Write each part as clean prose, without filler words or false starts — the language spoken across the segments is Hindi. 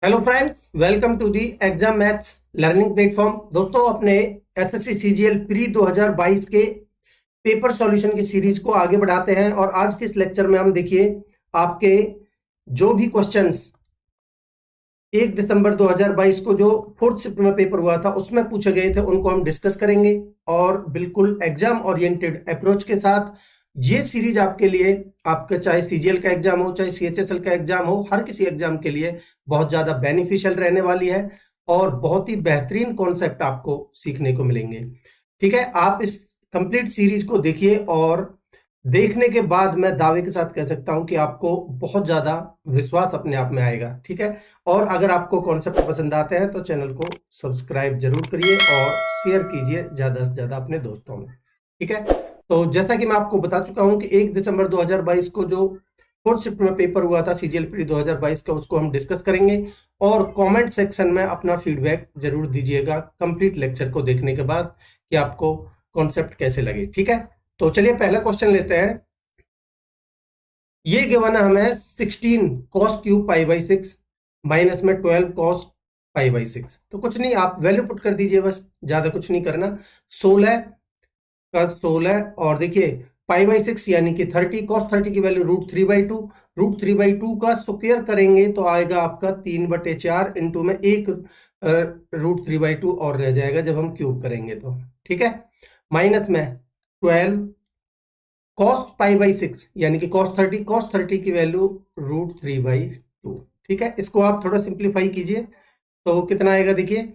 Hello friends, welcome to the exam maths learning platform. दोस्तों, अपने एसएससी सीजीएल प्री 2022 के पेपर सॉल्यूशन की सीरीज को आगे बढ़ाते हैं और आज के इस लेक्चर में हम देखिए आपके जो भी क्वेश्चंस 1 दिसंबर 2022 को जो फोर्थ शिफ्ट में पेपर हुआ था उसमें पूछे गए थे उनको हम डिस्कस करेंगे और बिल्कुल एग्जाम ओरिएंटेड अप्रोच के साथ ये सीरीज आपके लिए, आपका चाहे सीजीएल का एग्जाम हो चाहे सीएचएसएल का एग्जाम हो, हर किसी एग्जाम के लिए बहुत ज्यादा बेनिफिशियल रहने वाली है और बहुत ही बेहतरीन कॉन्सेप्ट आपको सीखने को मिलेंगे। ठीक है, आप इस कंप्लीट सीरीज को देखिए और देखने के बाद मैं दावे के साथ कह सकता हूं कि आपको बहुत ज्यादा विश्वास अपने आप में आएगा। ठीक है, और अगर आपको कॉन्सेप्ट पसंद आते हैं तो चैनल को सब्सक्राइब जरूर करिए और शेयर कीजिए ज्यादा से ज्यादा अपने दोस्तों में। ठीक है, तो जैसा कि मैं आपको बता चुका हूं कि 1 दिसंबर 2022 को जो फोर्थ शिफ्ट में पेपर हुआ था सीजीएल प्री 2022 का, उसको हम डिस्कस करेंगे और कमेंट सेक्शन में अपना फीडबैक जरूर दीजिएगा कंप्लीट लेक्चर को देखने के बाद कि आपको कॉन्सेप्ट कैसे लगे। ठीक है, तो चलिए पहला क्वेश्चन लेते हैं। ये गिवन है हमें 16 cos cube pi by 6 minus में 12 cos पाई बाई 6। तो कुछ नहीं, आप वैल्यू पुट कर दीजिए, बस ज्यादा कुछ नहीं करना। 16 का 16 और देखिए पाई बाई 6 यानी कि 30, cos 30 की वैल्यू √3/2, √3/2 का स्क्वायर करेंगे तो आएगा आपका 3/4 इंटू में एक √3/2 और रह जाएगा जब हम क्यूब करेंगे तो। ठीक है, माइनस में 12 cos पाई बाई 6 यानी कि cos 30 की वैल्यू √3/2। ठीक है, इसको आप थोड़ा सिंप्लीफाई कीजिए तो कितना आएगा। देखिए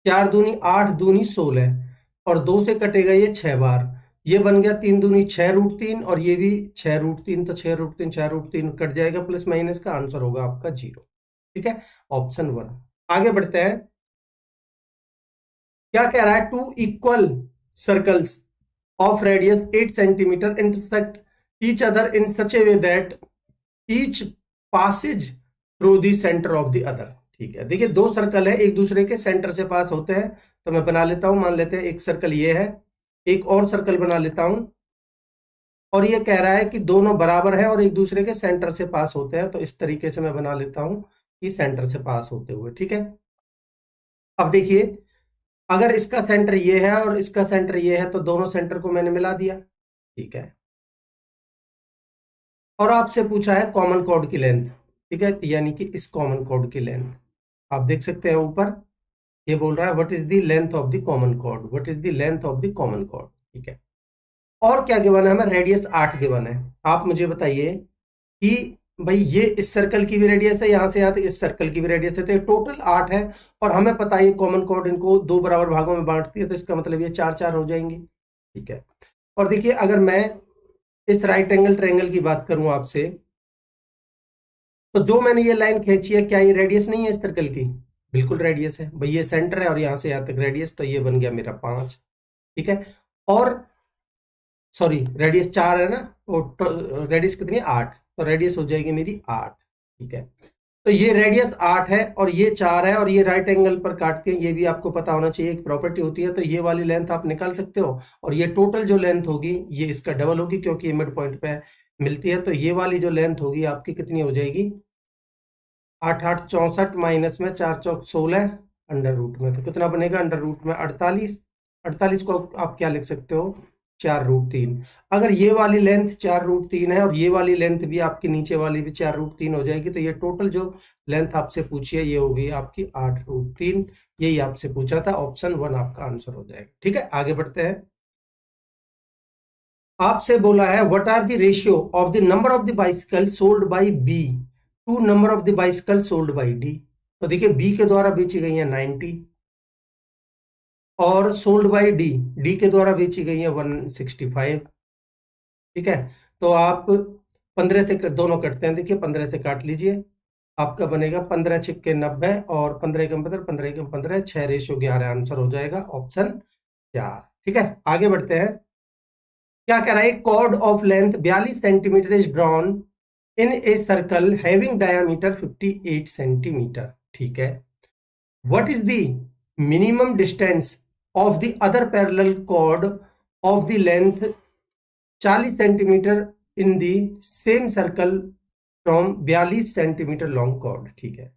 4 दूनी 8, दूनी 16 और 2 से कटेगा ये 6 बार, ये बन गया 3 दूनी 6 √3 और ये भी 6 √3, तो 6 √3 कट जाएगा, प्लस माइनस का आंसर होगा आपका 0। ठीक है, ऑप्शन 1। आगे बढ़ते हैं। क्या कह रहा है, two equal circles of radius 8 centimeter intersect each other in such a way that each passes through the center of the other। ठीक है, देखिए दो सर्कल है, एक दूसरे के सेंटर से पास होते हैं, तो मैं बना लेता हूं। मान लेते हैं एक सर्कल ये है, एक और सर्कल बना लेता हूं और ये कह रहा है कि दोनों बराबर है और एक दूसरे के सेंटर से पास होते हैं, तो इस तरीके से मैं बना लेता हूं कि सेंटर से पास होते हुए। ठीक है, अब देखिए अगर इसका सेंटर ये है और इसका सेंटर ये है तो दोनों सेंटर को मैंने मिला दिया। ठीक है, और आपसे पूछा है कॉमन कॉर्ड की लेंथ। ठीक है, यानी कि इस कॉमन कॉर्ड की लेंथ आप देख सकते हैं ऊपर, ये बोल रहा है what is the length of the common chord, what is the length of the common chord. ठीक है, और क्या गिवन है हमें, रेडियस 8 गिवन है। आप मुझे बताइए कि भाई ये इस सर्कल की भी रेडियस है, यहां से यहां तक इस सर्कल की भी रेडियस है, तो टोटल 8 है और हमें पता है कॉमन कॉर्ड इनको दो बराबर भागों में बांटती है, तो इसका मतलब ये 4 4 हो जाएंगी। ठीक है, और देखिए अगर मैं इस राइट एंगल ट्रायंगल की बात करूं आपसे, तो जो मैंने ये लाइन खींची है क्या ये रेडियस नहीं है इस सर्कल की? बिल्कुल रेडियस है भाई, ये सेंटर है और यहां से यहां तक रेडियस, तो ये बन गया मेरा 5। ठीक है, और सॉरी रेडियस 4 है ना, और रेडियस कितनी है 8, तो रेडियस हो जाएगी मेरी 8। ठीक है, तो ये रेडियस 8 है और ये 4 है और ये राइट एंगल पर काटते हैं, ये भी आपको पता होना चाहिए, एक प्रॉपर्टी होती है, तो ये वाली लेंथ आप निकाल सकते हो और ये टोटल जो लेंथ होगी ये इसका डबल होगी क्योंकि ये मिड पॉइंट पे मिलती है, तो ये वाली जो लेंथ होगी आपकी कितनी हो जाएगी, 8 8 64 माइनस में 4 चौक 16 अंडर रूट में, तो कितना बनेगा अंडर रूट में 48। 48 को आप क्या लिख सकते हो, 4√3। अगर ये वाली लेंथ 4√3 है और ये वाली लेंथ भी आपकी नीचे वाली भी 4√3 हो जाएगी, तो ये टोटल जो लेंथ आपसे पूछी है ये होगी आपकी 8√3। यही आपसे पूछा था, ऑप्शन 1 आपका आंसर हो जाएगा। ठीक है, आगे बढ़ते हैं। आपसे बोला है what are the ratio of the number of the bicycle sold by B to number of the bicycle sold by D. तो देखिए बी के द्वारा बेची गई है 90 और सोल्ड बाय डी, डी के द्वारा बेची गई है 165। ठीक है, तो आप 15 से दोनों कटते हैं, देखिए 15 से काट लीजिए, आपका बनेगा 15 छिक्के 90 और 15 के 15, 15 के 15, 6:11 आंसर हो जाएगा ऑप्शन 4। ठीक है, आगे बढ़ते हैं। क्या कह रहा है, chord of length 42 centimetre is drawn in a circle having diameter 58 centimetre. ठीक है, what is the minimum distance of the other parallel chord of the length 40 centimetre in the same circle from 42 centimetre long chord. ठीक है,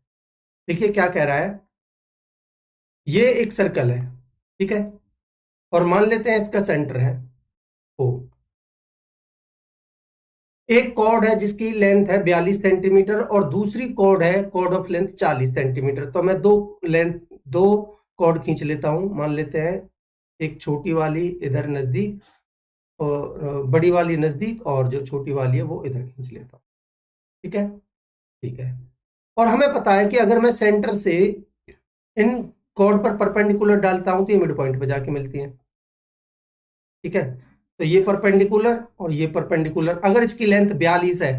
देखिए क्या कह रहा है, ये एक सर्कल है, ठीक है, और मान लेते हैं इसका सेंटर है ओ। एक कॉर्ड है जिसकी लेंथ है 42 सेंटीमीटर और दूसरी कॉर्ड है कॉर्ड ऑफ लेंथ 40 सेंटीमीटर। तो मैं दो कॉर्ड खींच लेता हूं। मान लेते हैं एक छोटी वाली इधर नजदीक और बड़ी वाली नजदीक, और जो छोटी वाली है वो इधर खींच लेता हूं। ठीक है, ठीक है। और हमें पता है कि अगर मैं सेंटर से इन कॉर्ड पर परपेंडिकुलर डालता हूं तो ये मिड पॉइंट पे जाके मिलती है। ठीक है, तो ये परपेंडिकुलर और ये परपेंडिकुलर, अगर इसकी लेंथ 42 है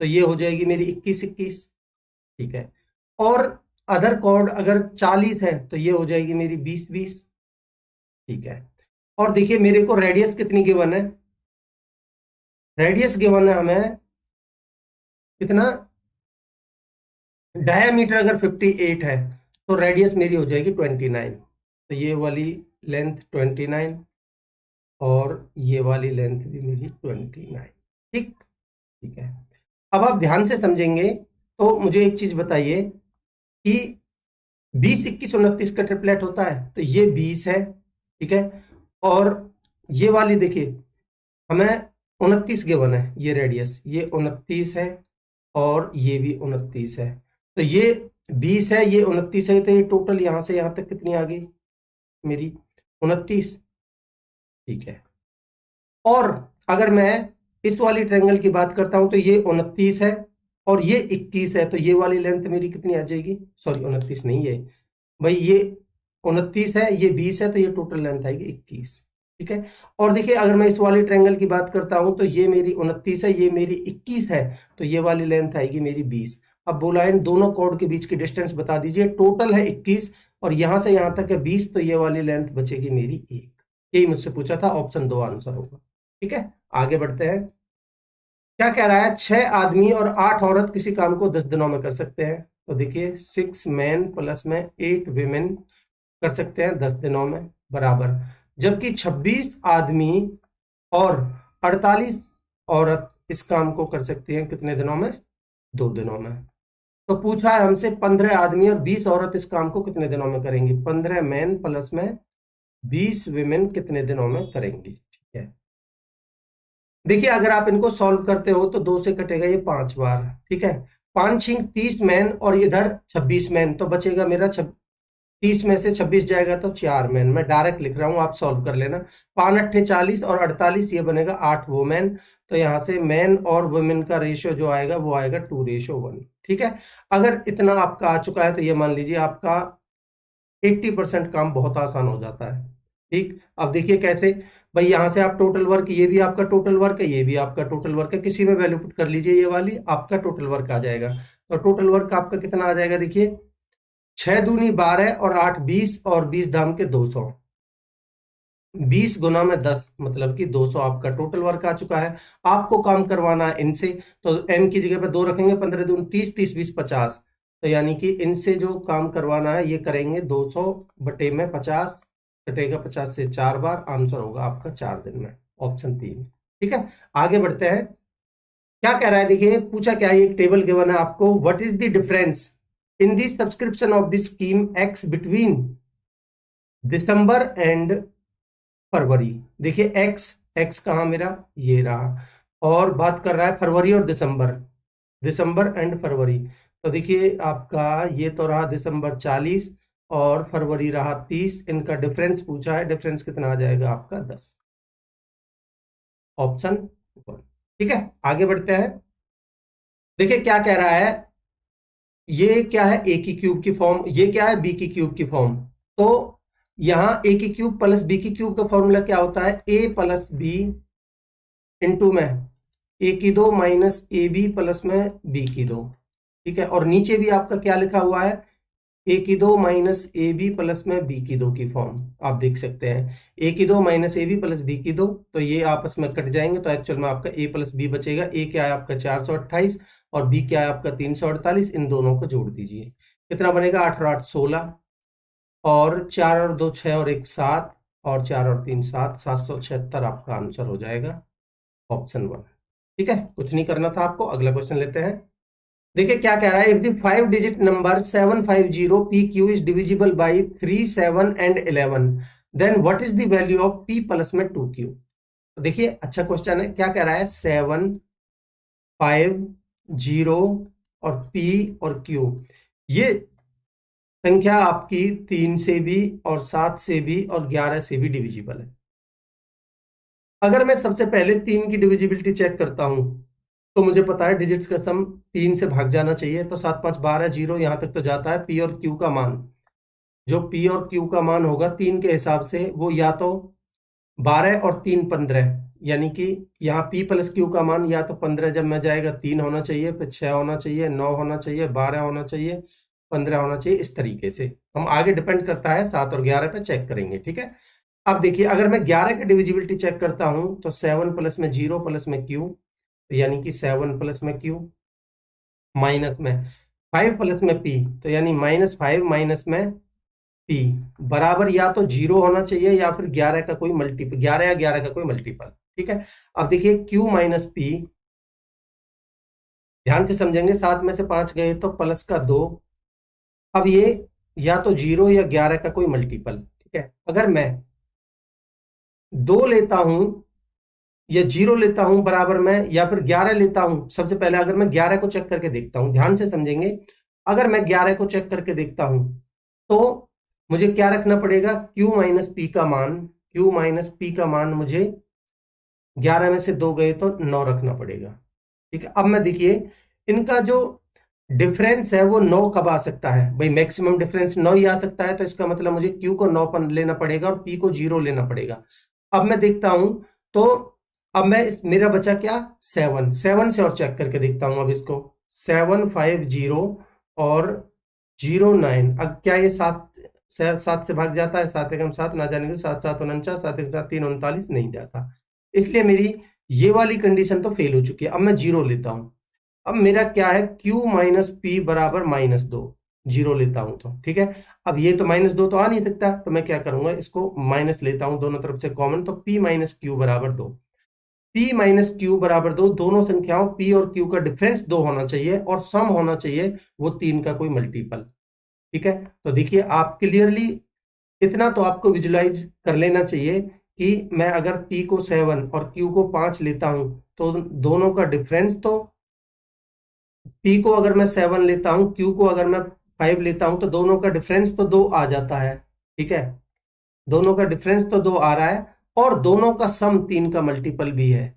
तो ये हो जाएगी मेरी 21-21। ठीक है, और अदर कॉर्ड अगर 40 है तो ये हो जाएगी मेरी 20-20। ठीक है, और देखिए मेरे को रेडियस कितनी गिवन है, रेडियस गिवन है हमें कितना, डायमीटर अगर 58 है तो रेडियस मेरी हो जाएगी 29। तो ये वाली लेंथ 29 और ये वाली लेंथ भी मेरी 29। ठीक, ठीक है। अब आप ध्यान से समझेंगे तो मुझे एक चीज बताइए कि 20, 21, 29 का ट्रिपलेट होता है, तो ये 20 है, ठीक है, और ये वाली देखिए हमें 29 गिवन है, ये रेडियस ये 29 है और ये भी 29 है। तो ये 20 है, ये 29 है, तो ये टोटल यहां से यहां तक कितनी आ गई मेरी 29। ठीक है, और अगर मैं इस वाली ट्रायंगल की बात करता हूं तो ये 29 है और ये 21 है, तो ये वाली लेंथ मेरी कितनी आ जाएगी, सॉरी 29 नहीं है भाई, ये 29 है, ये 20 है, तो ये टोटल लेंथ आएगी 21। ठीक है, और देखिए अगर मैं इस वाली ट्रायंगल की बात करता हूं तो ये मेरी 29 है, ये मेरी 21 है, तो ये वाली लेंथ आएगी मेरी 20। अब बोला इन दोनों कोड के बीच की डिस्टेंस बता दीजिए, टोटल है 21 और यहां से यहां तक है 20, तो ये वाली लेंथ बचेगी मेरी 1। यही मुझसे पूछा था, ऑप्शन 2 आंसर होगा। ठीक है, आगे बढ़ते हैं। क्या कह रहा है, 6 आदमी और 8 औरत किसी काम को 10 दिनों में कर सकते हैं। तो देखिए 6 मैन प्लस में 8 विमेन कर सकते हैं 10 दिनों में, बराबर, जबकि 26 आदमी और 48 औरत इस काम को कर सकती हैं कितने दिनों में, 2 दिनों में। तो पूछा है हमसे 15 आदमी और 20 औरत इस काम को कितने दिनों में करेंगी, 15 मैन प्लस में 20 विमेन कितने दिनों में करेंगी। ठीक है, देखिए अगर आप इनको सॉल्व करते हो तो 2 से कटेगा ये 5 बार। ठीक है, 5 30 मैन और इधर 26 मैन, तो बचेगा मेरा 30 में से 26 जाएगा तो 4 मैन। मैं डायरेक्ट लिख रहा हूं, आप सॉल्व कर लेना। 5 8 40 और 48, ये बनेगा 8 वुमेन। तो यहां से मैन और वुमेन का रेशियो जो आएगा वो आएगा 2:1। ठीक है, अगर इतना आपका आ चुका है तो ये मान लीजिए आपका 80% काम बहुत आसान हो जाता है। ठीक, अब देखिए कैसे, भाई यहां से आप टोटल वर्क, ये भी आपका टोटल वर्क है, ये भी आपका टोटल वर्क है, किसी में वैल्यू पुट कर लीजिए, ये वाली आपका टोटल वर्क आ जाएगा। तो टोटल वर्क आपका कितना आ जाएगा, देखिए 6 दूनी 12 और 8 20 और 20 दाम के 200, 20 गुना में 10 मतलब कि 200 आपका टोटल वर्क आ चुका है। आपको काम करवाना है इनसे, तो एम की जगह पे 2 रखेंगे, 15 दूनी 30, 30 20 50, तो यानी कि इनसे जो काम करवाना है ये करेंगे 200 बटे में 50, कटेगा 50 से 4 बार, आंसर होगा आपका 4 दिन में, ऑप्शन 3। ठीक है, आगे बढ़ते हैं। क्या कह रहा है, देखिए पूछा क्या है, एक टेबल गिवन है आपको, what is the difference in the subscription of the scheme X between December and February. देखिए एक्स, एक्स कहाँ मेरा, ये रहा, और बात कर रहा है फरवरी और दिसंबर, दिसंबर एंड फरवरी। तो देखिए आपका ये तो रहा दिसंबर 40 और फरवरी रहा 30, इनका डिफरेंस पूछा है, डिफरेंस कितना आ जाएगा आपका 10, ऑप्शन 1। ठीक है, आगे बढ़ते हैं। देखिए क्या कह रहा है, ये क्या है, ए की क्यूब की फॉर्म, ये क्या है बी की क्यूब की फॉर्म। तो यहां ए की क्यूब प्लस बी की क्यूब का फॉर्मूला क्या होता है, ए प्लस बी इंटू में ए की 2 माइनस ए बी प्लस में बी की 2। ठीक है, और नीचे भी आपका क्या लिखा हुआ है, ए की 2 माइनस ए बी प्लस में बी की 2 की फॉर्म आप देख सकते हैं, ए की 2 minus a b plus b की 2, तो ये आपस में कट जाएंगे, तो एक्चुअल में आपका ए प्लस बी बचेगा। ए क्या है आपका 428 और बी क्या है आपका 348, इन दोनों को जोड़ दीजिए, कितना बनेगा 8 और 8 16, और 4 और 2 6 और 1 7, और 4 और 3 7, 776 आपका आंसर हो जाएगा, ऑप्शन 1। ठीक है, कुछ नहीं करना था आपको, अगला क्वेश्चन लेते हैं। देखिए क्या कह रहा है, if the 5 digit number 750 p q is divisible by 3, 7 and 11, then what is the value of p plus में 2 क्यू। तो देखिए अच्छा क्वेश्चन है, क्या कह रहा है, 7, 5, 0 और पी और क्यू, ये संख्या आपकी 3 से भी और 7 से भी और 11 से भी डिविजिबल है। अगर मैं सबसे पहले 3 की डिविजिबिलिटी चेक करता हूं तो मुझे पता है डिजिट्स का सम 3 से भाग जाना चाहिए, तो 7, 5, 12, 0 यहां तक तो जाता है। पी और क्यू का मान, जो पी और क्यू का मान होगा 3 के हिसाब से, वो या तो 12 और 3, 15, यानी कि यहाँ पी प्लस क्यू का मान या तो 15 जब में जाएगा 3 होना चाहिए, फिर 6 होना चाहिए, 9 होना चाहिए, 12 होना चाहिए, 15 होना चाहिए। इस तरीके से हम आगे डिपेंड करता है 7 और 11 पे चेक करेंगे, ठीक है। अब देखिए अगर मैं 11 की डिविजिबिलिटी चेक करता हूं तो 7 प्लस में 0 प्लस में क्यू, तो यानी कि 7 प्लस में क्यू, माइनस में 5 प्लस में पी, तो यानी -5 माइनस में पी, बराबर या तो 0 होना चाहिए या फिर 11 का कोई मल्टीपल, 11 या 11 का कोई मल्टीपल, ठीक है। अब देखिए q माइनस पी, ध्यान से समझेंगे, 7 में से 5 गए तो प्लस का 2। अब ये या तो 0 या 11 का कोई मल्टीपल, ठीक है। अगर मैं 2 लेता हूं या 0 लेता हूं बराबर में, या फिर 11 लेता हूं, सबसे पहले अगर मैं 11 को चेक करके देखता हूं, ध्यान से समझेंगे, अगर मैं 11 को चेक करके देखता हूं तो मुझे क्या रखना पड़ेगा, q माइनस पी का मान, q माइनस पी का मान मुझे 11 में से 2 गए तो 9 रखना पड़ेगा, ठीक है। अब मैं देखिए इनका जो डिफरेंस है वो 9 कब आ सकता है, भाई मैक्सिमम डिफरेंस 9 ही आ सकता है, तो इसका मतलब मुझे q को 9 पर लेना पड़ेगा और p को 0 लेना पड़ेगा। अब मैं देखता हूं तो अब मैं मेरा बचा क्या, 7, 7 से और चेक करके देखता हूं अब इसको, 750 और 09, अब क्या ये 7 से भाग जाता है, 7 एकम 7, ना जाने के 7, 7 49, 7 एक 7 3 39 नहीं जाता, इसलिए मेरी ये वाली कंडीशन तो फेल हो चुकी है। अब मैं 0 लेता हूं, अब मेरा क्या है, q माइनस पी बराबर -2, 0 लेता हूं तो, ठीक है। अब ये तो -2 तो आ नहीं सकता, तो मैं क्या करूंगा, इसको माइनस लेता हूं दोनों तरफ से कॉमन, तो p माइनस क्यू बराबर 2, p माइनस क्यू बराबर 2, दोनों संख्याओं p और q का डिफरेंस 2 होना चाहिए और सम होना चाहिए वो 3 का कोई मल्टीपल, ठीक है। तो देखिए आप क्लियरली इतना तो आपको विजुलाइज कर लेना चाहिए कि मैं अगर p को 7 और q को 5 लेता हूं तो दोनों का डिफरेंस तो, p को अगर मैं 7 लेता हूं, q को अगर मैं 5 लेता हूं, तो दोनों का डिफरेंस तो 2 आ जाता है, ठीक है। दोनों का डिफरेंस तो 2 आ रहा है और दोनों का सम 3 का मल्टीपल भी है,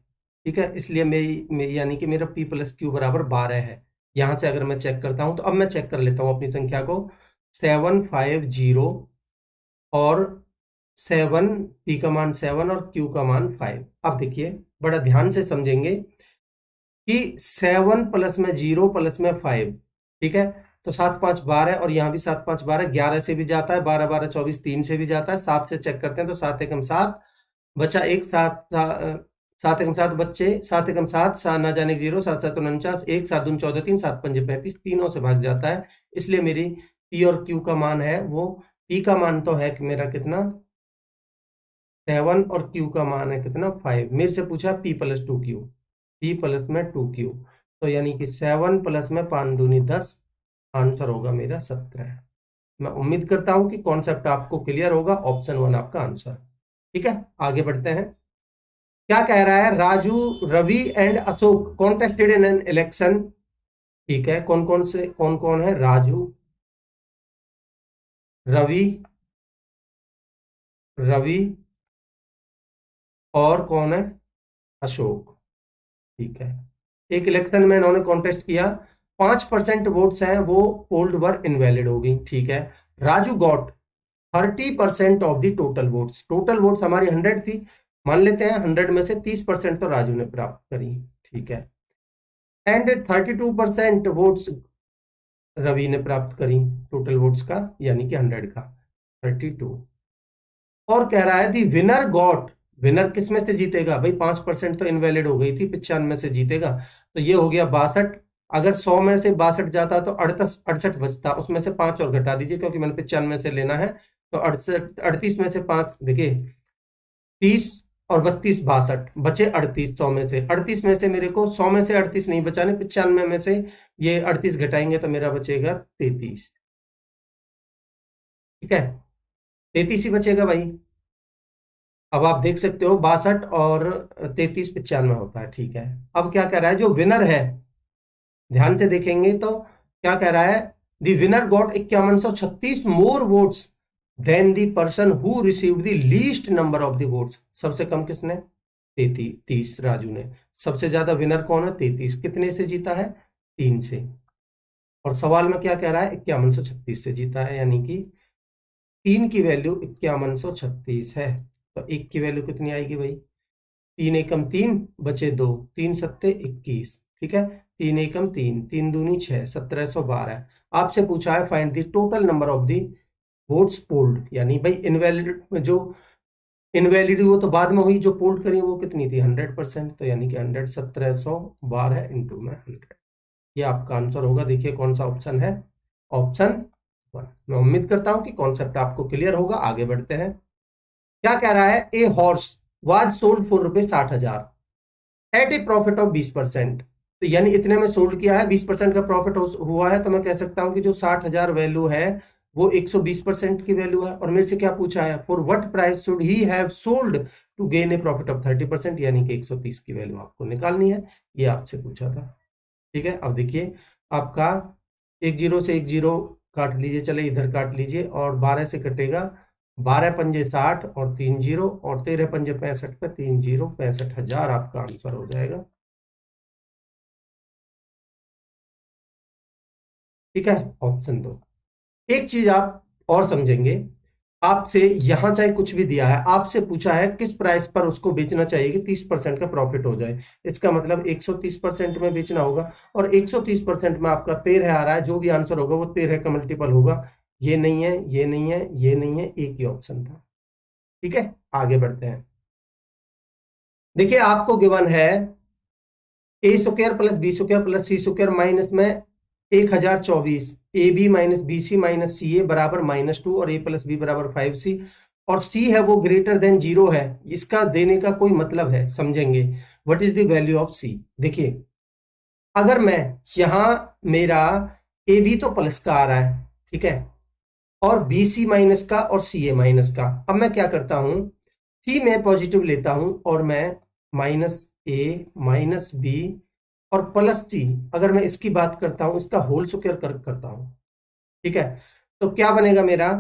ठीक है। इसलिए मेरी यानी कि मेरा p प्लस क्यू बराबर 12 है। यहां से अगर मैं चेक करता हूं तो अब मैं चेक कर लेता हूं अपनी संख्या को, 750 और 7, p का मान 7 और q का मान 5। अब देखिए बड़ा ध्यान से समझेंगे कि 7 प्लस में 0 प्लस में 5, ठीक है। तो 7, 5, 12 और यहाँ भी 7, 5, 12, 11 से भी जाता है, 12, 12, 24, 3 से भी जाता है, 7 से चेक करते हैं तो 7 एकम 7 बचा एक, 7, 7 एकम 7 बच्चे, 7 एकम 7, ना जाने 0, 7, 7, 49, 1, 7 दून 14, 3, 7, 5, 35, तीनों से भाग जाता है। इसलिए मेरी p और q का मान है वो, p का मान तो है कि मेरा कितना 7 और q का मान है कितना 5। मेरे से पूछा p plus 2q, p plus में 2q, तो यानी कि 7 प्लस में 5 दूनी 10, आंसर होगा मेरा 17। मैं उम्मीद करता हूं कि कॉन्सेप्ट आपको क्लियर होगा, ऑप्शन 1 आपका आंसर, ठीक है। आगे बढ़ते हैं, क्या कह रहा है, Raju, Ravi and Ashok contested in an election, ठीक है। कौन कौन है, राजू, रवि, रवि और कौन है, अशोक, ठीक है। एक इलेक्शन में इन्होंने कॉन्टेस्ट किया, 5% वोट्स हैं वो पोल्ड वर इनवैलिड हो गई, ठीक है। Raju got 30% of the total votes, total votes हमारी 100 थी, मान लेते हैं 100 में से 30% तो राजू ने प्राप्त करी, ठीक है। एंड 32% वोट्स रवि ने प्राप्त करी, टोटल वोट्स का यानी कि 100 का 32। और कह रहा है दी विनर गॉट, विनर किस में से जीतेगा भाई, 5% तो इनवैलिड हो गई थी, 95 से जीतेगा, तो ये हो गया 62। अगर 100 में से 62 जाता तो 68 बचता, उसमें से 5 और घटा दीजिए क्योंकि मैंने 95 से लेना है, तो 38 में से 5, देखिए 30 और 32 62, बचे 38 100 में से। 38 में से मेरे को 100 में से 38 नहीं बचाने, 95 में से ये 38 घटाएंगे तो मेरा बचेगा 33। ठीक है, 33 ही बचेगा भाई। अब आप देख सकते हो 62 और 33 95 होता है। ठीक है, अब क्या कह रहा है, जो विनर है, ध्यान से देखेंगे तो क्या कह रहा है, the winner got 5136 more votes than the person who received the least number of the votes. सबसे कम किसने, 33 राजू ने। सबसे ज्यादा विनर कौन है, 33। कितने से जीता है, 3 से। और सवाल में क्या कह रहा है, 5136 से जीता है, यानी कि 3 की वैल्यू 5136 है। तो 1 की वैल्यू कितनी आएगी भाई, 3 एकम 3, बचे 2, 3 सत्ते 21। ठीक है, 3 एकम 3, 3 दूनी 6, 1712। आपसे पूछा है find the total number of the votes polled, यानी भाई इनवैलिड जो इनवैलिड वो तो बाद में हुई, जो पोल्ड करी वो कितनी थी, 100%। तो यानी कि 100 1712 इंटू में 100, ये आपका आंसर होगा। देखिए कौन सा ऑप्शन है, ऑप्शन 1। मैं उम्मीद करता हूं कि कॉन्सेप्ट आपको क्लियर होगा। आगे बढ़ते हैं। क्या कह रहा है, a horse was sold for ₹60,000 at a profit of 20%। तो यानी इतने में सोल्ड किया है, 20% का प्रॉफिट हुआ है। तो मैं कह सकता हूं कि जो 60,000 वैल्यू है वो 120% की वैल्यू है। और मेरे से क्या पूछा है, for what price should he have sold to gain a profit of 30%, यानी कि 130 की वैल्यू आपको निकालनी है। ये आपसे पूछा था। ठीक है, अब देखिए आपका 10 से 10 काट लीजिए, चले इधर काट लीजिए, और 12 से कटेगा 12 पंजे 60 और 3 जीरो, और 13 पंजे 65 पे 3 जीरो, 65,000 आपका आंसर हो जाएगा। ठीक है, ऑप्शन 2। एक चीज आप और समझेंगे, आपसे यहां चाहे कुछ भी दिया है, आपसे पूछा है किस प्राइस पर उसको बेचना चाहिए कि 30% का प्रॉफिट हो जाए। इसका मतलब 130% में बेचना होगा, और 130% में आपका 13 आ रहा है। जो भी आंसर होगा वो 13 का मल्टीपल होगा। ये नहीं है, ये नहीं है, ये नहीं है, एक ही ऑप्शन था। ठीक है, आगे बढ़ते हैं। देखिए आपको गिवन है a square plus b square plus c square minus में 1024, a b minus b c minus c a बराबर -2, और ए प्लस बी बराबर 5C, और सी है वो ग्रेटर देन 0 है। इसका देने का कोई मतलब है, समझेंगे। What is the value of c. देखिए अगर मैं यहां, मेरा ए बी तो प्लस का आ रहा है, ठीक है, और बी सी माइनस का और सी ए माइनस का। अब मैं क्या करता हूं, सी में पॉजिटिव लेता हूं, और मैं -A -B और +C, अगर मैं इसकी बात करता हूं, इसका होल स्क्वायर करता हूं, ठीक है, तो क्या बनेगा मेरा,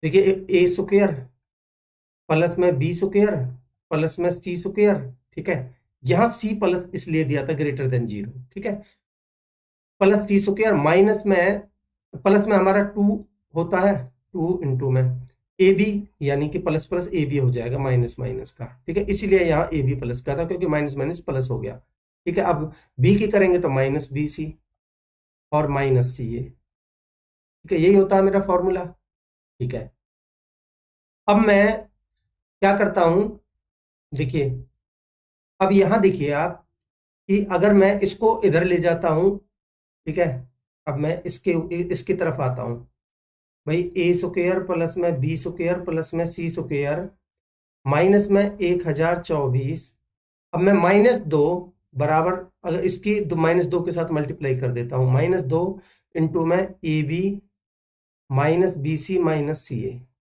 देखिए ए स्क्वायर प्लस में बी स्क्वायर प्लस में सी स्क्वायर। ठीक है, यहां सी प्लस इसलिए दिया था ग्रेटर देन 0, ठीक है, प्लस सी स्क्वायर माइनस में, प्लस में हमारा 2 होता है, 2 इंटू में ए बी, यानी कि प्लस प्लस ए बी हो जाएगा माइनस माइनस का। ठीक है, इसीलिए यहाँ ए बी प्लस का था, क्योंकि माइनस माइनस प्लस हो गया। ठीक है, अब बी की करेंगे तो -BC और -CA। ठीक है, यही होता है मेरा फॉर्मूला। ठीक है, अब मैं क्या करता हूं, देखिए अब यहां देखिए आप, कि अगर मैं इसको इधर ले जाता हूं, ठीक है, अब मैं इसकी तरफ आता हूं, भाई ए स्क्वायर प्लस में बी स्क्वायर प्लस में सी स्क्वायर माइनस में 1024। अब मैं -2 बराबर, अगर इसकी -2 के साथ मल्टीप्लाई कर देता हूं, -2 इंटू में ए बी -BC -CA।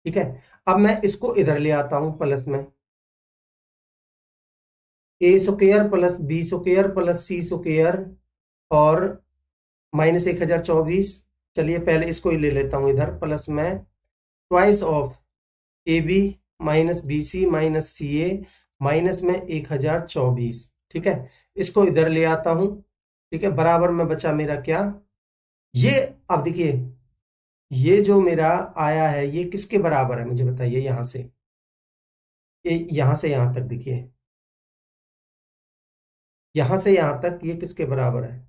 ठीक है, अब मैं इसको इधर ले आता हूं प्लस में, a square plus b square plus c square और -1024। चलिए पहले इसको ही ले लेता हूं इधर, प्लस में twice of a b -BC -CA minus में 1024। ठीक है, इसको इधर ले आता हूं, ठीक है, बराबर में बचा मेरा क्या, ये, अब देखिए ये जो मेरा आया है ये किसके बराबर है, मुझे बताइए। यहां से ये, यहां से यहां तक, देखिए यहां से यहां तक ये किसके बराबर है,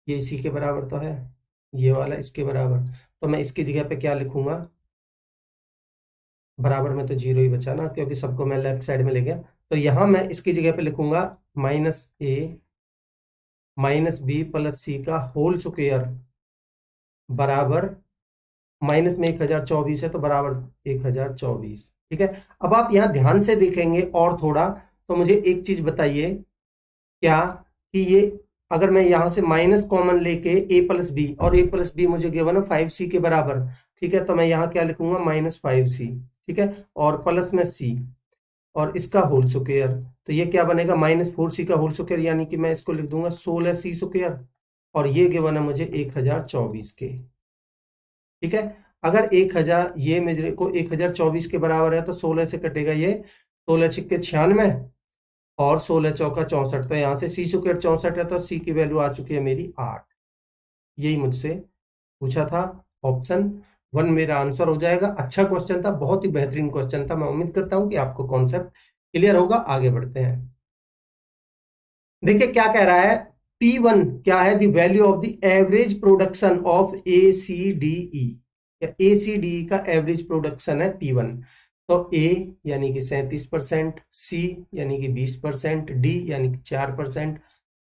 ये इसी के बराबर तो है, ये वाला इसके बराबर। तो मैं इसकी जगह पे क्या लिखूंगा, बराबर में तो 0 ही बचा ना, क्योंकि सबको मैं लेफ्ट साइड में ले गया। तो यहां मैं इसकी जगह पे लिखूंगा -A -B प्लस C का होल स्क्वायर बराबर, माइनस में 1024 है तो बराबर 1024। ठीक है, अब आप यहाँ ध्यान से देखेंगे और थोड़ा, तो मुझे एक चीज बताइए क्या, कि ये अगर मैं यहां से माइनस कॉमन लेके a प्लस बी, और a प्लस बी मुझे गिवन है 5c के बराबर, ठीक है, तो मैं यहाँ क्या लिखूंगा -5c, ठीक है, और प्लस में c, और इसका होल स्क्वायर, तो ये क्या बनेगा -4c का होल स्क्वायर, यानी कि मैं इसको लिख दूंगा 16c स्क्वायर, और ये गिवन है मुझे 1024 के, ठीक है। अगर 1000, ये मेरे को 1024 के बराबर है, तो 16 से कटेगा ये, 16 छिक्के 96, और 16 चौका 64, तो यहाँ से सी स्क्वायर 64 है, तो सी की वैल्यू आ चुकी है मेरी 8। यही मुझसे पूछा था, ऑप्शन 1 मेरा आंसर हो जाएगा। अच्छा क्वेश्चन था, बहुत ही बेहतरीन क्वेश्चन था। मैं उम्मीद करता हूं कि आपको कॉन्सेप्ट क्लियर होगा। आगे बढ़ते हैं, देखिए क्या कह रहा है। P1 क्या है, the value of the average production of ACDE, या ACDE का एवरेज प्रोडक्शन है P1। तो A यानी कि 37%, C यानी कि 20%, D यानी कि 4%,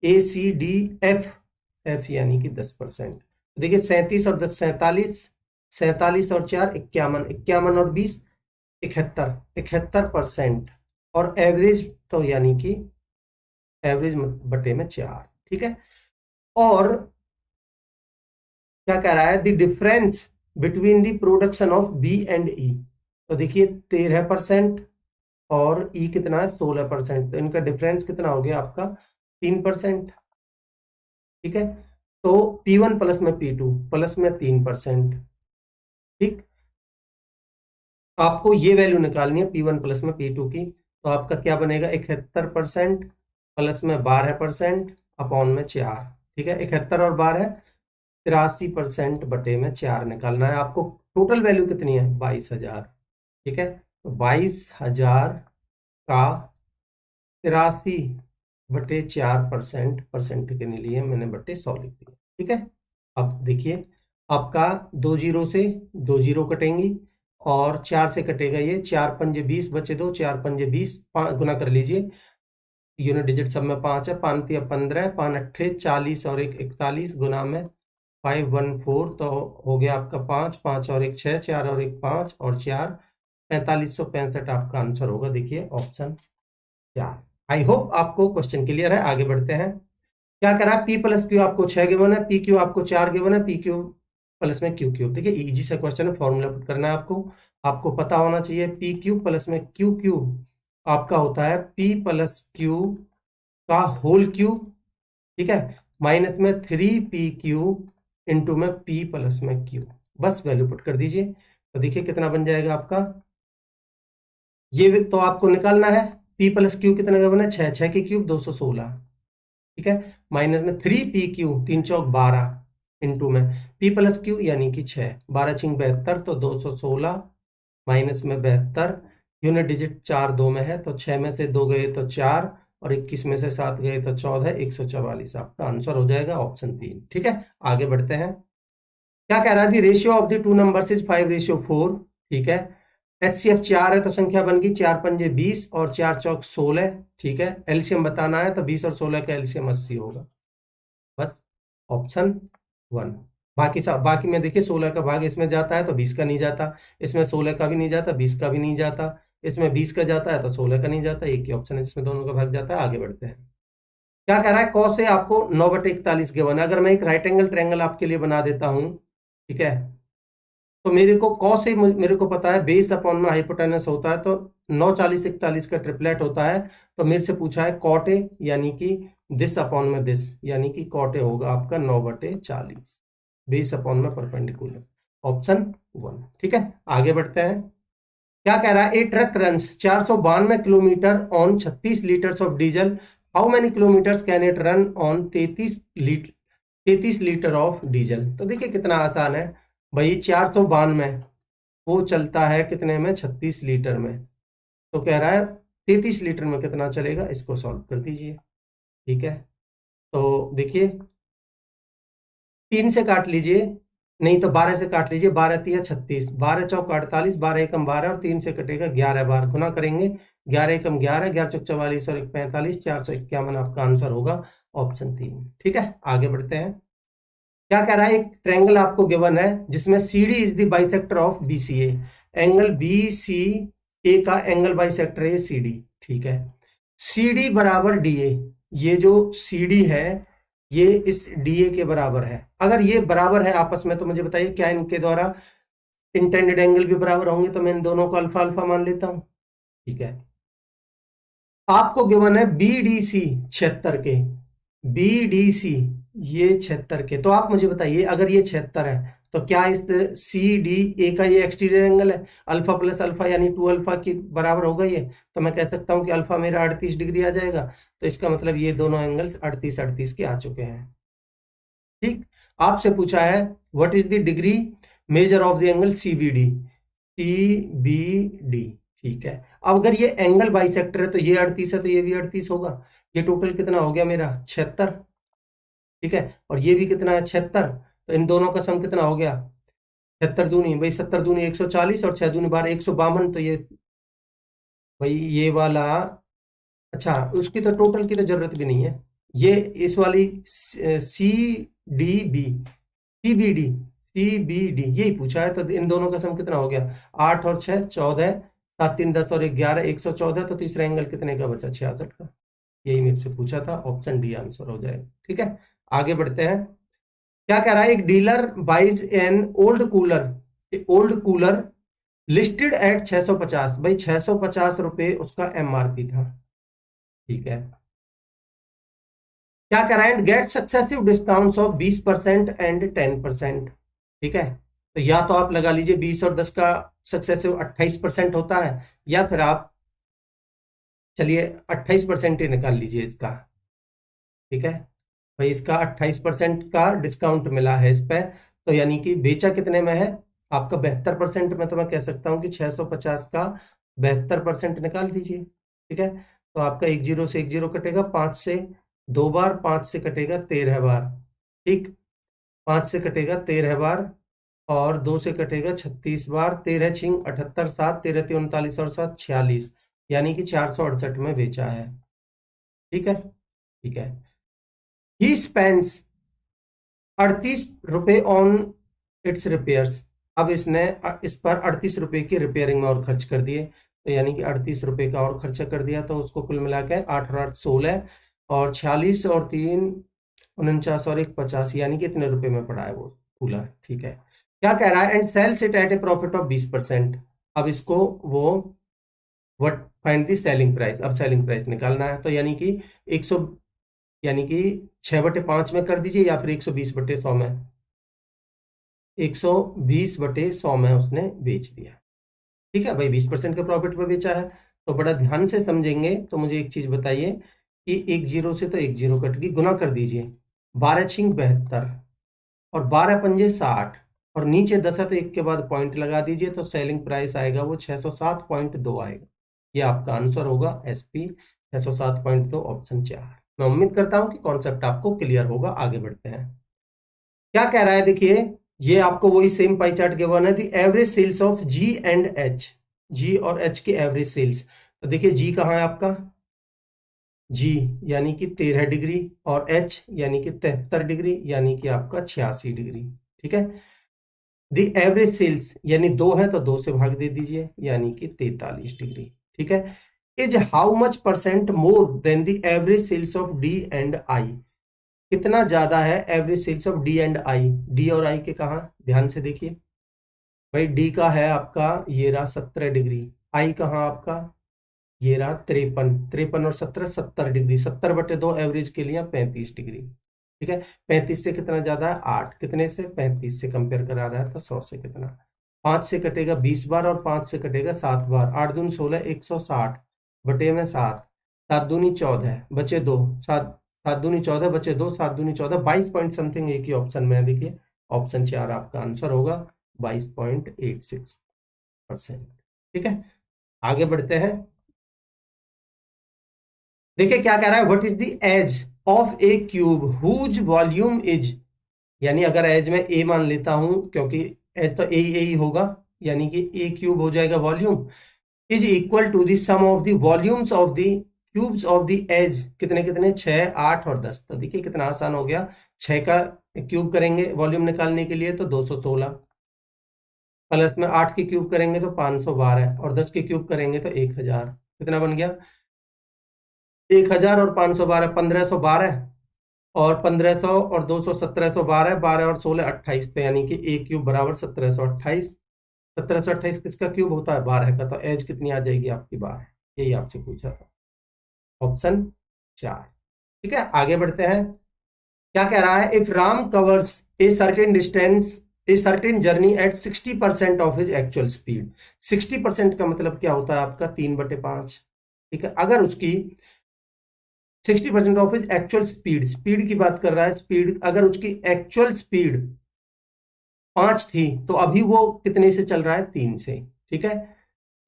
ACDF, F यानी कि 10%। देखिए 37 और 10 47, 47 और 4 51, 51 और 20 71, 71%, और एवरेज तो यानी कि एवरेज बटे में 4, ठीक है। और क्या कह रहा है, the difference between the production of b and e, तो देखिए 13% और ई कितना है 16%, तो इनका डिफरेंस कितना हो गया आपका 3%, ठीक है। तो P1 प्लस में P2 प्लस में 3%, ठीक। आपको ये वैल्यू निकालनी है P1 प्लस में P2 की, तो आपका क्या बनेगा 71% प्लस में 12% अपॉन में 4, ठीक है। 71 और 12 83% बटे में 4 निकालना है आपको। टोटल वैल्यू कितनी है 22,000, ठीक है। तो 22,000 का 83/4%, परसेंट के लिए मैंने बटे 100 लिख दिया, ठीक है। अब देखिए आपका 2 जीरो से 2 जीरो कटेंगी, और 4 से कटेगा ये, 4 पंजे 20 बचे 2, 4 पंजे 20, गुना कर लीजिए, यूनिट डिजिट सब में 5 है, 5 तिया 15, 5 अट्ठे 40 और 1 41, गुना में 514, तो हो गया आपका 5, 5 और 1 6, 4 और 1 5, और 4 4565 आपका आंसर होगा। देखिए ऑप्शन 4। आई होप आपको क्वेश्चन क्लियर है। आगे बढ़ते हैं, क्या करा है, P प्लस क्यू आपको 6 गिवन है, पी क्यू आपको 4 गिवन है, पी क्यू प्लस में क्यू क्यूब। देखिए इजी सा क्वेश्चन है, फॉर्मूला पुट करना है आपको। आपको पता होना चाहिए पी क्यू प्लस में क्यू क्यूब आपका होता है P प्लस क्यू का होल क्यूब, ठीक है, माइनस में 3PQ इंटू में P प्लस में Q, बस वैल्यू पुट कर दीजिए, तो देखिए कितना बन जाएगा आपका। ये तो आपको निकालना है, P प्लस क्यू कितना का बना, 6, 6 की क्यूब 216, ठीक है, माइनस में 3PQ 3 चौक 12 इंटू में P प्लस क्यू यानी कि 6, 12 छिंग 72, तो 216 माइनस में 72, यूनिट डिजिट 4 2 में है, तो 6 में से 2 गए तो 4, और 21 में से 7 गए तो 14, 144 आपका आंसर हो जाएगा ऑप्शन 3, ठीक है। आगे बढ़ते हैं, क्या कह रहा है, ratio of the two numbers is 5:4, ठीक है। HCF 4 है, तो संख्या बन गई 4 पंजे 20 और 4 चौक 16, ठीक है। एलसीएम बताना है, तो 20 और 16 का एलसीएम 80 होगा, बस ऑप्शन 1। बाकी सब, बाकी में देखिए 16 का भाग इसमें जाता है तो 20 का नहीं जाता, इसमें 16 का भी नहीं जाता, 20 का भी नहीं जाता, इसमें 20 का जाता है तो 16 का नहीं जाता, एक ही ऑप्शन है जिसमें दोनों का भाग जाता है। आगे बढ़ते हैं, क्या कह रहा है, कॉस से आपको 9/41 गिवन है। अगर मैं एक राइट एंगल ट्रायंगल आपके लिए बना देता हूं, ठीक है, तो मेरे को कॉस से मेरे को पता है बेस अपॉन में हाइपोटेनस होता है, तो 9 40 41 का ट्रिपलेट होता है। तो मेरे से पूछा है कॉट ए, यानी कि दिस अपॉन में दिस, यानी कि कॉट ए होगा आपका 9/40, बेस अपॉन में परपेंडिकुलर, ऑप्शन 1, ठीक है। आगे बढ़ते हैं, क्या कह रहा है, a truck runs 492 kilometre on 36 litres of diesel, how many kilometres can it run on 33 litre of diesel. तो देखिए कितना आसान है भाई, 492 वो चलता है कितने में, 36 लीटर में, तो कह रहा है 33 लीटर में कितना चलेगा, इसको सॉल्व कर दीजिए, ठीक है। तो देखिए 3 से काट लीजिए, नहीं तो 12 से काट लीजिए, 12 तिया 36, 12 चौक 48, 12 एकम 12, और 3 से कटेगा 11 बार, गुना करेंगे 11 एकम 11, 11 चौक 44 और 1 45, 451 आपका आंसर होगा ऑप्शन 3, ठीक है। आगे बढ़ते हैं, क्या कह रहा है, एक ट्रायंगल आपको गिवन है जिसमें CD is the bisector of BCA, angle BC ए का एंगल बाइसेक्टर है सी डी, ठीक है। सी डी बराबर डी ए, ये जो सी डी है ये इस डी ए के बराबर है। अगर ये बराबर है आपस में तो मुझे बताइए क्या इनके द्वारा इंटेंडेड एंगल भी बराबर होंगे, तो मैं इन दोनों को अल्फा अल्फा मान लेता हूं, ठीक है। आपको गिवन है बीडीसी 76 के, बीडीसी ये 76 के, तो आप मुझे बताइए अगर ये 76 है तो क्या इस सी डी ए का ये एक्सटीरियर एंगल है अल्फा प्लस अल्फा यानी 2 अल्फा के बराबर होगा ये, तो मैं कह सकता हूं कि अल्फा मेरा 38 डिग्री आ जाएगा। तो इसका मतलब ये दोनों एंगल्स 38 38 के आ चुके हैं, ठीक। आपसे पूछा है what is the degree measure of the angle CBD, CBD, ठीक है। अब अगर ये एंगल बाइसेक्टर है तो ये 38 है तो ये भी 38 होगा। ये टोटल कितना हो गया मेरा 76, ठीक है। और ये भी कितना है 76, तो इन दोनों का सम कितना हो गया 76 दूनी भाई 70 दूनी 140 और 6 दूनी 12 152, तो ये भाई ये वाला, अच्छा उसकी तो टोटल की तो जरूरत भी नहीं है, ये इस वाली C D B C B D, C B D यही पूछा है। तो इन दोनों का सम कितना हो गया 8 और 6 14, 7 3 10 और 11 114, तो तीसरा एंगल कितने का बचा 66 का। यही मेरे से पूछा था, ऑप्शन डी आंसर हो जाएगा, ठीक है। आगे बढ़ते हैं। क्या कह रहा है, एक dealer buys an old cooler listed at 650, भाई 650 रुपए उसका एमआरपी था, ठीक है। क्या कह रहा है, get successive discounts of 20% and 10%, ठीक है। तो या तो आप लगा लीजिए 20 और 10 का सक्सेसिव 28% होता है, या फिर आप चलिए 28% ही निकाल लीजिए इसका, ठीक है। भाई इसका 28% का डिस्काउंट मिला है इस पे, तो यानी कि बेचा कितने में है आपका 72% में, तो मैं कह सकता हूं कि 650 का 72% निकाल दीजिए, ठीक है। तो आपका 10 से 10 कटेगा, 5 से 2 बार, 5 से कटेगा 13 बार, ठीक। 5 से कटेगा 13 बार और 2 से कटेगा 36 बार, 13 छिंग 78, 7 13 39 और 7 46, यानी कि 468 में बेचा है, ठीक है, ठीक है। ही स्पेंड्स 38 रुपए ऑन इट्स रिपेयर्स, अब इसने इस पर 38 रुपए की रिपेयरिंग में और खर्च कर दिए, तो यानी कि 38 रुपए का और खर्चा कर दिया, तो उसको कुल मिला के 8 और 8 16 और 46 और 3 49 और 1 50, यानी कि इतने रुपए में पड़ा है वो कूलर, ठीक है। क्या कह रहा है, and sells it at a profit of 20%। अब इसको वो what find the selling price, अब सेलिंग प्राइस निकालना है, तो यानी कि 100, यानी कि 6/5 में कर दीजिए या फिर 120/100 में, 120/100 में उसने बेच दिया, ठीक है भाई 20% के प्रॉफिट पे बेचा है। तो बड़ा ध्यान से समझेंगे तो मुझे एक चीज बताइए कि एक जीरो से तो एक जीरो कट गई, गुना कर दीजिए, 12 छिंग 72 और 12 पंजे 60 और नीचे 10 है तो एक के बाद पॉइंट लगा दीजिए, तो सेलिंग प्राइस आएगा वो 607.2 आएगा। ये आपका आंसर होगा एसपी 607.2 ऑप्शन 4। मैं उम्मीद करता हूं कि कॉन्सेप्ट आपको क्लियर होगा। आगे बढ़ते हैं। क्या कह रहा है, देखिए ये आपको वही सेम पाई चार्ट गिवन है, the average sales of G and H, G और एच की एवरेज सेल्स। तो देखिए जी कहाँ है आपका, जी यानी कि 13 डिग्री और एच यानी कि 73 डिग्री यानी कि आपका 86 डिग्री, ठीक है। दी एवरेज सेल्स यानी 2 है तो 2 से भाग दे दीजिए यानी कि 43 डिग्री, ठीक है। Is how much percent more than the average sales of D and I, कितना ज्यादा है average sales of D and I, D और आई के कहा ध्यान से देखिए भाई, डी का है आपका ये रहा 17 डिग्री, आई कहाँ आपका ये रहा 53, 53 और 17 70 डिग्री, 70/2 एवरेज के लिए 35 डिग्री, ठीक है। 35 से कितना ज्यादा है 8, कितने से 35 से कंपेयर करा रहा है तो 100 से कितना, 5 से कटेगा 20 बार और 5 से कटेगा 7 बार, 8 दूनी 16 160 बटे में 7, 7 दूनी 14 बचे 2, 7 7 दूनी 14 बचे 2, 7 दूनी 14 22 पॉइंट समथिंग एक ही ऑप्शन में है, देखिए ऑप्शन 4 आपका आंसर होगा 22.86%, ठीक है। आगे बढ़ते हैं। देखिए क्या कह रहा है, what is the edge of a cube whose volume is, यानी अगर एज में ए मान लेता हूं क्योंकि एज तो ए ही होगा, यानी कि ए क्यूब हो जाएगा volume, is equal to the sum of the volumes of the cubes of the edge, कितने कितने 6 8 और 10। तो देखिए कितना आसान हो गया, 6 का क्यूब करेंगे वॉल्यूम निकालने के लिए तो 216, प्लस में 8 की क्यूब करेंगे तो 512 और 10 की क्यूब करेंगे तो 1000। कितना बन गया? 1000 और 512 1512, और 1500 और 200 1712, 12 और 16 28, तो यानी कि ए क्यूब बराबर 1728। 1728 किसका क्यूब होता है? 12 का। तो एज कितनी आ जाएगी आपकी? 12। यही आपसे पूछा था, ऑप्शन 4। ठीक है, आगे बढ़ते हैं। क्या कह रहा है? If Ram covers a certain distance, a certain journey at 60% of his actual speed. 60% का मतलब क्या होता है आपका? 3/5। ठीक है, अगर उसकी 60% of his actual speed, speed की बात कर रहा है, स्पीड अगर उसकी एक्चुअल स्पीड 5 थी तो अभी वो कितने से चल रहा है? 3 से। ठीक है,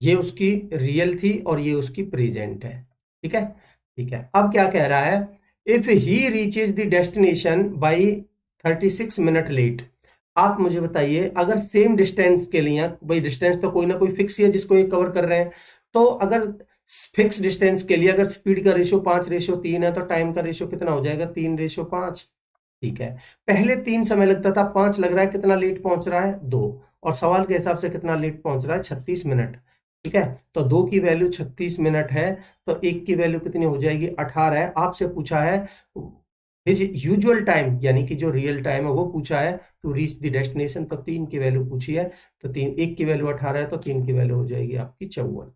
ये उसकी रियल थी और ये उसकी प्रेजेंट है। ठीक है, ठीक है। अब क्या कह रहा है? If he reaches the destination by 36 minute late. आप मुझे बताइए, अगर सेम डिस्टेंस के लिए, भाई डिस्टेंस तो कोई ना कोई फिक्स ही है जिसको ये कवर कर रहे हैं, तो अगर फिक्स डिस्टेंस के लिए अगर स्पीड का रेशियो 5:3 है तो टाइम का रेशियो कितना हो जाएगा? 3:5। ठीक है, पहले 3 समय लगता था, 5 लग रहा है, कितना लेट पहुंच रहा है? 2। और सवाल के हिसाब से कितना लेट पहुंच रहा है? 36 मिनट। ठीक है, तो 2 की वैल्यू 36 मिनट है, तो 1 की वैल्यू कितनी हो जाएगी? 18 है। आपसे पूछा है हिज यूजुअल टाइम, यानी कि जो रियल टाइम है वो पूछा है टू रीच द डेस्टिनेशन, तो 3 की वैल्यू पूछी है। तो 1 की वैल्यू 18 है, तो 3 की वैल्यू हो जाएगी आपकी 54।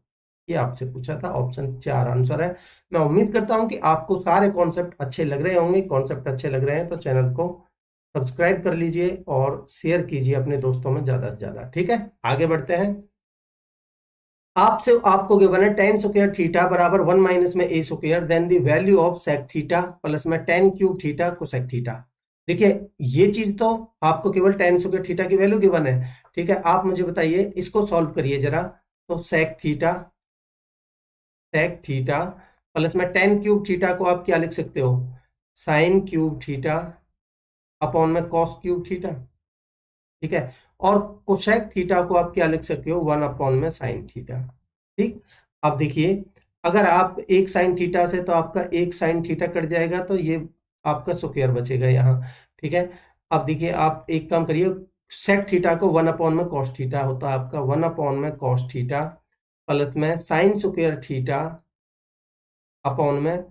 ये आपसे पूछा था, ऑप्शन 4 आंसर है। मैं उम्मीद करता हूं कि आपको सारे कॉन्सेप्ट अच्छे लग रहे होंगे। कॉन्सेप्ट अच्छे लग रहे हैं तो चैनल को सब्सक्राइब कर लीजिए और शेयर कीजिए अपने दोस्तों में ज्यादा से ज्यादा। ठीक है, आगे बढ़ते हैं। आपसे आपको गिवन है टेन स्क्वायर थीटा बराबर 1 माइनस में a square, then the value of sec theta plus में tan cube theta cosec theta. देखिए, ये चीज तो आपको केवल टेन स्क्वायर थीटा की वैल्यू गिवन है। ठीक है, आप मुझे बताइए, इसको सॉल्व करिए जरा। तो सेक थीटा प्लस में टेन क्यूब थीटा को आप क्या लिख सकते हो? साइन क्यूब थीटा अपॉन में कॉस क्यूब थीटा। ठीक है, और कोसेक थीटा को आप क्या लिख सकते हो? 1 अपॉन में साइन थीटा। ठीक, अब देखिए, अगर आप एक साइन थीटा से, तो आपका एक साइन थीटा कट जाएगा, तो ये आपका स्क्वायर बचेगा यहाँ। ठीक है, अब देखिए, आप एक काम करिए, सेक थीटा को 1 अपॉन में कॉस थीटा होता है आपका, 1 अपॉन में कॉस थीटा प्लस में साइन स्क्वायर थीटा अपॉन में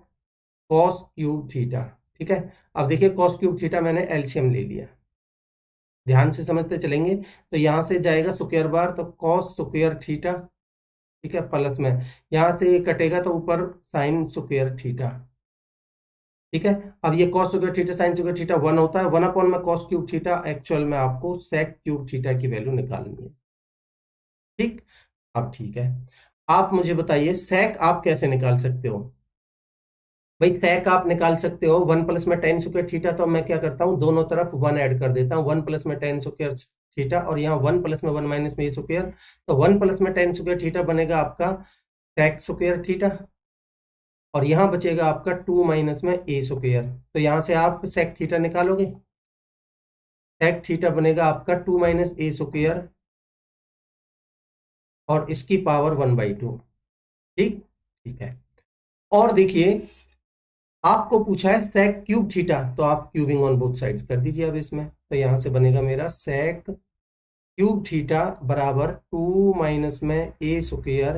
कॉस क्यूब थीटा। ठीक है, अब देखिए, कॉस क्यूब थीटा मैंने एलसीएम ले लिया, ध्यान से समझते चलेंगे। तो यहां से जाएगा स्क्वायर बार, तो कॉस स्क्वायर थीटा। ठीक है, प्लस में यहां से ये कटेगा तो ऊपर साइन स्क्वायर थीटा। ठीक है, अब ये cos square theta sine square theta 1 होता है, 1 अपॉन में कॉस क्यूब थीटा, एक्चुअल में आपको सेक क्यूब थीटा की वैल्यू निकालनी है। ठीक, अब ठीक है, आप मुझे बताइए सेक आप कैसे निकाल सकते हो? भाई सेक आप निकाल सकते हो 1 प्लस में टेन स्क्वायर थीटा, तो मैं क्या करता हूँ, दोनों तरफ 1 ऐड कर देता हूँ। 1 प्लस में टेन स्क्वायर थीटा, और यहाँ 1 प्लस में 1 माइनस में ए स्क्वायर, तो 1 प्लस में टेन स्क्वायर थीटा बनेगा आपका सेक स्क्वायर थीटा, और यहाँ बचेगा आपका 2 माइनस में ए स्क्वायर। तो यहाँ से आप सेक थीटा निकालोगे, सेक थीटा बनेगा आपका 2 माइनस ए स्क्वायर और इसकी पावर 1/2। ठीक, ठीक है, और देखिए, आपको पूछा है सेक क्यूब थीटा, तो आप क्यूबिंग ऑन बोथ साइड्स कर दीजिए अब इसमें। तो यहां से बनेगा मेरा सेक क्यूब थीटा बराबर 2 माइनस में ए स्क्वायर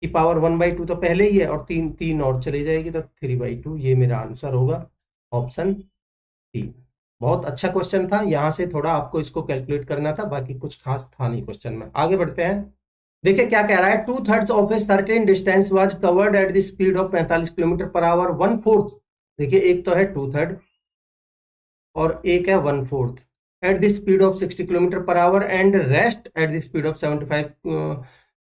की पावर 1/2, तो पहले ही है, और तीन तीन और चली जाएगी तो 3/2। ये मेरा आंसर होगा, ऑप्शन 3। बहुत अच्छा क्वेश्चन था, यहां से थोड़ा आपको इसको कैलकुलेट करना था, बाकी कुछ खास था नहीं क्वेश्चन में। आगे बढ़ते हैं। देखिए क्या कह रहा है, 2/3 of a certain distance was covered eight the speed of 45 kilometre per our, 1/4। देखिए, एक तो है 2/3 और एक है 1/4 at the speed of 60 kilometre per hour and rest at the speed of 75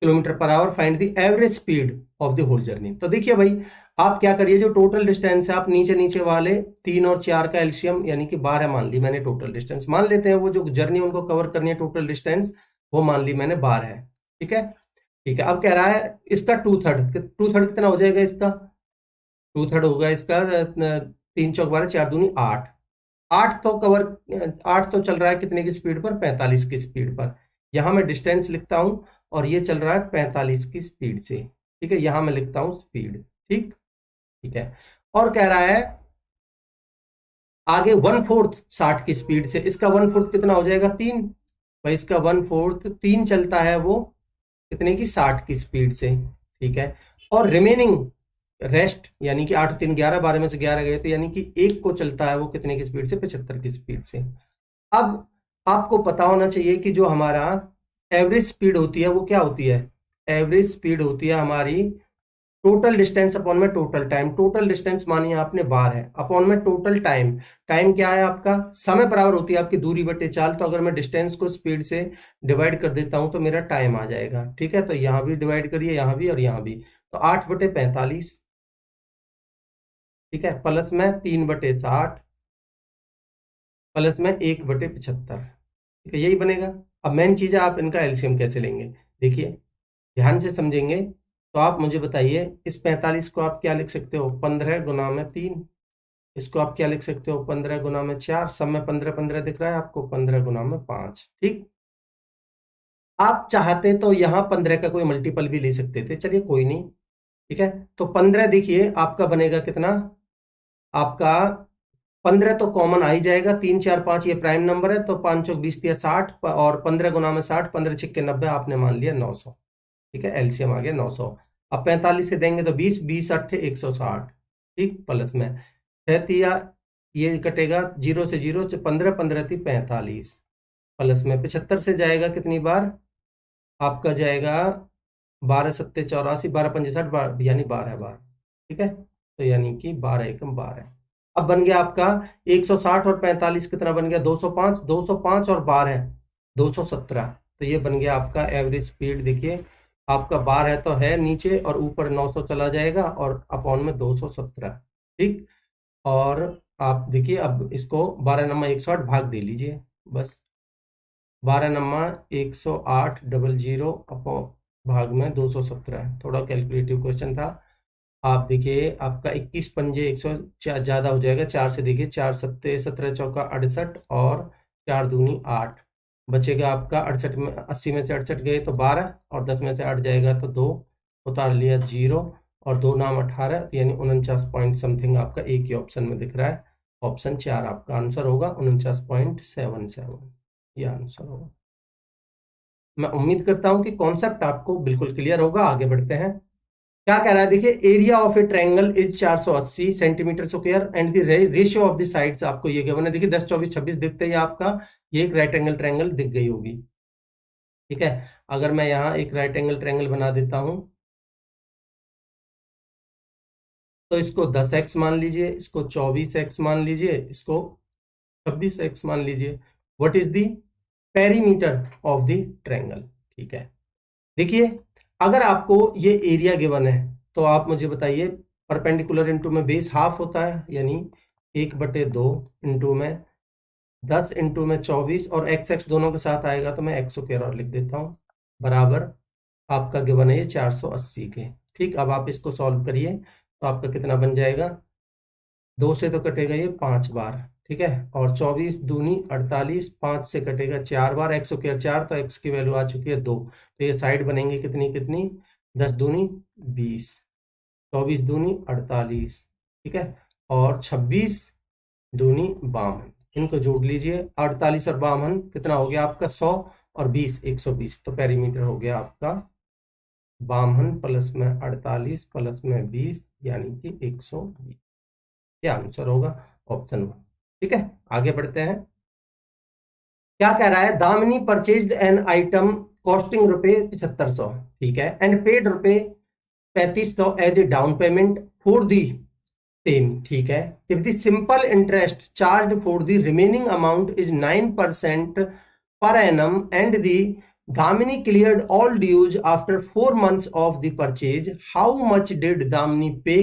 kilometre per hour, find the average speed of the whole journey. तो देखिए भाई, आप क्या करिए, जो टोटल डिस्टेंस है, आप नीचे नीचे वाले 3 और 4 का एलसीएम यानी कि 12 मान ली मैंने टोटल डिस्टेंस, मान लेते हैं वो जो जर्नी उनको कवर करनी है टोटल डिस्टेंस, वो मान ली मैंने 12 है। ठीक है, ठीक है, अब कह रहा है इसका 2/3 कितना हो जाएगा? इसका 2/3 होगा इसका 3 × 4 = 12, 4×2 = 8। 8 तो कवर, 8 तो चल रहा है कितने की स्पीड पर? 45 की स्पीड पर। यहां मैं डिस्टेंस लिखता हूं, और ये चल रहा है 45 की स्पीड से। ठीक है, यहां मैं लिखता हूं स्पीड। ठीक, ठीक है, और कह रहा है आगे 1/4 60 की स्पीड से, इसका 1/4 कितना हो जाएगा? 3। भाई इसका 1/4 3 चलता है वो कितने की 60 की स्पीड से, ठीक है। और रिमेनिंग रेस्ट यानी कि 8 3 11 12 में से 11 गए तो यानी कि एक को चलता है वो कितने की स्पीड से 75 की स्पीड से। अब आपको पता होना चाहिए कि जो हमारा एवरेज स्पीड होती है वो क्या होती है, एवरेज स्पीड होती है हमारी टोटल डिस्टेंस अपॉन में टोटल टाइम। टोटल डिस्टेंस मानिए आपने बार है, अपॉन में टोटल टाइम, टाइम क्या है आपका, समय बराबर होती है आपकी दूरी बटे चाल। तो अगर मैं डिस्टेंस को स्पीड से डिवाइड कर देता हूं तो मेरा टाइम आ जाएगा, ठीक है। तो यहां भी डिवाइड करिए, यहां भी और यहां भी, तो 8/45, ठीक है, प्लस में 3/60 प्लस में 1/75, ठीक है, यही बनेगा। अब मेन चीज है आप इनका एलसीएम कैसे लेंगे, देखिए ध्यान से समझेंगे। तो आप मुझे बताइए इस 45 को आप क्या लिख सकते हो, 15 गुना में 3। इसको आप क्या लिख सकते हो, 15 गुना में 4। सब में 15 15 दिख रहा है आपको, 15 गुना में 5, ठीक। आप चाहते तो यहां 15 का कोई मल्टीपल भी ले सकते थे, चलिए कोई नहीं, ठीक है। तो 15 देखिए आपका बनेगा कितना, आपका 15 तो कॉमन आ ही जाएगा, 3 4 5 ये प्राइम नंबर है, तो 5 चौक 20 या 60, और 15 गुना में 60, 15 छिक्के 90, आपने मान लिया 900, ठीक है, एलसीएम आ गया 900। अब 45 से देंगे तो 20 20 अट्ठे 160, ठीक, प्लस में 6 ये कटेगा 0 से 0, 15 15 थी 45, प्लस में 75 से जाएगा कितनी बार, आपका जाएगा 12 सत्ते 84, 12 पंजे 60, यानी 12 बार, ठीक है। तो यानी कि 12 एकम 12। अब बन गया आपका 160 और 45 कितना बन गया, 205, 205 और 12 217। तो ये बन गया आपका एवरेज स्पीड। देखिए आपका बार है तो है नीचे और ऊपर 900 चला जाएगा और अपॉन में 217, ठीक। और आप देखिए अब इसको 12 नंबर 108 भाग दे लीजिए, बस 12 नंबर 108 00 अपॉन भाग में 217। थोड़ा कैलकुलेटिव क्वेश्चन था। आप देखिए आपका 21 पंजे 100 ज्यादा हो जाएगा 4 से, देखिए 4 सत्ते 17 चौका 68 और 4 दूनी 8, बचेगा आपका 68 में 80 में से 68 गए तो 12 और 10 में से 8 जाएगा तो 2, उतार लिया 0 और 2 नाम 18, यानी 49 पॉइंट समथिंग आपका एक ही ऑप्शन में दिख रहा है। ऑप्शन 4 आपका आंसर होगा, 49.77 ये आंसर होगा। मैं उम्मीद करता हूं कि कॉन्सेप्ट आपको बिल्कुल क्लियर होगा। आगे बढ़ते हैं, क्या कह रहा है देखिए, area of A triangle is 480 centimetre square and the ratio of the sides आपको ये गिवन है। देखिए 10 24 26 दिखते ही आपका ये एक राइट एंगल ट्रायंगल दिख गई होगी, ठीक है। अगर मैं यहाँ एक राइट एंगल ट्रायंगल बना देता हूं तो इसको 10x मान लीजिए, इसको 24x मान लीजिए, इसको 26x मान लीजिए। What is the perimeter of the triangle, ठीक है। देखिए अगर आपको ये एरिया गिवन है तो आप मुझे बताइए, परपेंडिकुलर इंटू में बेस हाफ होता है, यानी 1/2 इंटू में 10 इंटू में 24 और एक्स एक्स दोनों के साथ आएगा तो मैं एक्स स्क्वायर और लिख देता हूँ, बराबर आपका गिवन है ये 480 के, ठीक। अब आप इसको सॉल्व करिए तो आपका कितना बन जाएगा, 2 से तो कटेगा ये 5 बार, ठीक है, और 24 दूनी 48, 5 से कटेगा 4 बार, एक्स स्क्वायर 4 तो एक्स की वैल्यू आ चुकी है 2, तो ये साइड बनेंगे कितनी कितनी, 10 दूनी 20, 24 दूनी 48, ठीक है, और 26 दूनी 52, इनको जोड़ लीजिए, 48 और 52 कितना हो गया आपका 100 और 20 120, तो पेरीमीटर हो गया आपका 52 प्लस में 48 प्लस में 20 यानी कि 120, क्या आंसर होगा, ऑप्शन 1, ठीक है। आगे बढ़ते हैं, क्या कह रहा है, Damini purchased an item costing ₹7500, ठीक है, and paid ₹3500 as a down payment for the same, ठीक है। If the simple interest charge for the remaining amount is 9% per annum and the Dhamini cleared all dues after 4 months of the purchase, how much did Dhamini pay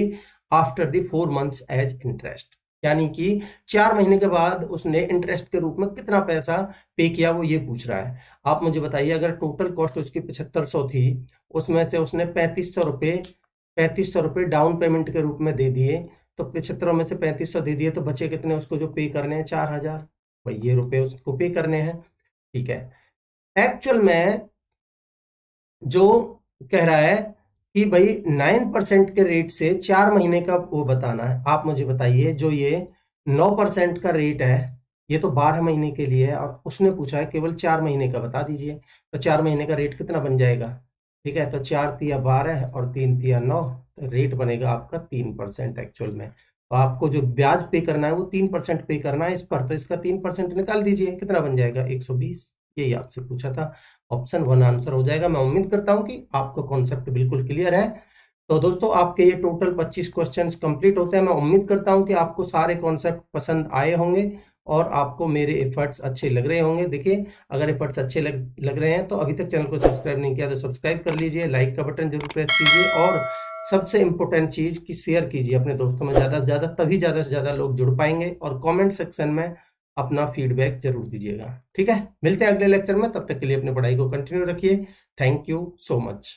after the 4 months as interest? यानी कि 4 महीने के बाद उसने इंटरेस्ट के रूप में कितना पैसा पे किया, वो ये पूछ रहा है। आप मुझे बताइए, अगर टोटल कॉस्ट उसकी 7500 थी, उसमें से उसने 3500 रुपये डाउन पेमेंट के रूप में दे दिए, तो 75 में से 3500 दे दिए तो बचे कितने उसको जो पे करने हैं, 4000, भाई ये रुपए उसको पे करने हैं, ठीक है। एक्चुअल में जो कह रहा है कि भाई 9% के रेट से 4 महीने का वो बताना है। आप मुझे बताइए, जो ये 9% का रेट है, ये तो 12 महीने के लिए है और उसने पूछा है केवल 4 महीने का बता दीजिए। तो 4 महीने का रेट कितना बन जाएगा? ठीक है, तो 4 तिया 12 और 3 तिया 9, तो रेट बनेगा आपका 3% एक्चुअल में। तो आपको जो ब्याज पे करना है वो 3% पे करना है इस पर, तो इसका 3% निकाल दीजिए, कितना बन जाएगा? 120। यही आपसे पूछा था, ऑप्शन 1 आंसर हो जाएगा। मैं उम्मीद करता हूँ कि आपको कॉन्सेप्ट बिल्कुल क्लियर है। तो दोस्तों आपके ये टोटल 25 क्वेश्चंस कंप्लीट होते हैं। मैं उम्मीद करता हूं कि आपको सारे कॉन्सेप्ट पसंद आए होंगे और आपको मेरे एफर्ट्स अच्छे लग रहे होंगे। देखिए, अगर एफर्ट्स अच्छे लग रहे हैं तो अभी तक चैनल को सब्सक्राइब नहीं किया तो सब्सक्राइब कर लीजिए, लाइक का बटन जरूर प्रेस कीजिए और सबसे इंपॉर्टेंट चीज कि शेयर कीजिए अपने दोस्तों में ज्यादा से ज्यादा, तभी ज्यादा से ज्यादा लोग जुड़ पाएंगे। और कमेंट सेक्शन में अपना फीडबैक जरूर दीजिएगा। ठीक है, मिलते हैं अगले लेक्चर में, तब तक के लिए अपनी पढ़ाई को कंटिन्यू रखिए। Thank you so much.